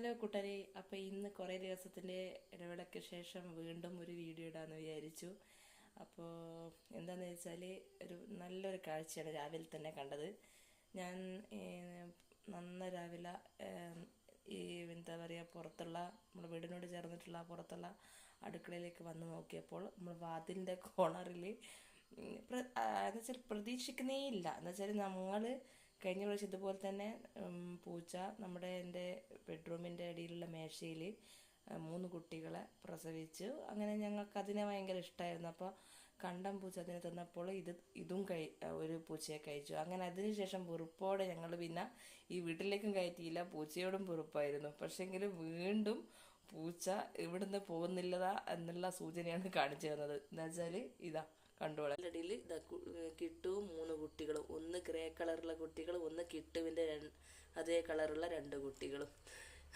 Hello കൂട്ടരെ, അപ്പോൾ ഇന്ന് കുറേ ദിവസത്തിൻ്റെ ഇടവേളയ്ക്ക് ശേഷം വീണ്ടും ഒരു വീഡിയോ ഇടാമെന്ന് വിചാരിച്ചു. അപ്പോൾ എന്താണെന്ന് വെച്ചാൽ ഒരു നല്ലൊരു കാഴ്ചയാണ് രാവിലെ തന്നെ കണ്ടത്. ഞാൻ നന്ന രാവിലെ ഈ എന്താ പറയുക പുറത്തുള്ള നമ്മുടെ വീടിനോട് ചേർന്നിട്ടുള്ള പുറത്തുള്ള അടുക്കളയിലേക്ക് വന്ന് നോക്കിയപ്പോൾ നമ്മൾ വാതിലിൻ്റെ കോണറിൽ എന്നുവെച്ചാൽ പ്രതീക്ഷിക്കുന്നേ ഇല്ല. എന്നുവെച്ചാൽ നമ്മൾ കഴിഞ്ഞ പ്രാവശ്യം ഇതുപോലെ തന്നെ പൂച്ച എൻ്റെ ബെഡ്റൂമിൻ്റെ അടിയിലുള്ള മേശയിൽ 3 കുട്ടികളെ പ്രസവിച്ചു. അങ്ങനെ ഞങ്ങൾക്ക് അതിനെ ഭയങ്കര ഇഷ്ടമായിരുന്നു. അപ്പോൾ കണ്ടം പൂച്ച അതിനെ തന്നപ്പോൾ ഇതും ഒരു പൂച്ചയെ കഴിച്ചു. അങ്ങനെ അതിനുശേഷം വെറുപ്പോടെ ഞങ്ങൾ പിന്നെ ഈ വീട്ടിലേക്കും കയറ്റിയില്ല. പൂച്ചയോടും വെറുപ്പായിരുന്നു. പക്ഷേങ്കിൽ വീണ്ടും പൂച്ച ഇവിടുന്ന് പോകുന്നില്ലതാ എന്നുള്ള സൂചനയാണ് കാണിച്ചു തന്നത്. എന്താ വെച്ചാൽ ഇതാ കണ്ടോളാം. ഇടയിൽ കിട്ടുവും 3 കുട്ടികളും, ഒന്ന് ഗ്രേ കളറുള്ള കുട്ടികളും, ഒന്ന് കിട്ടുവിൻ്റെ അതേ കളറുള്ള 2 കുട്ടികളും.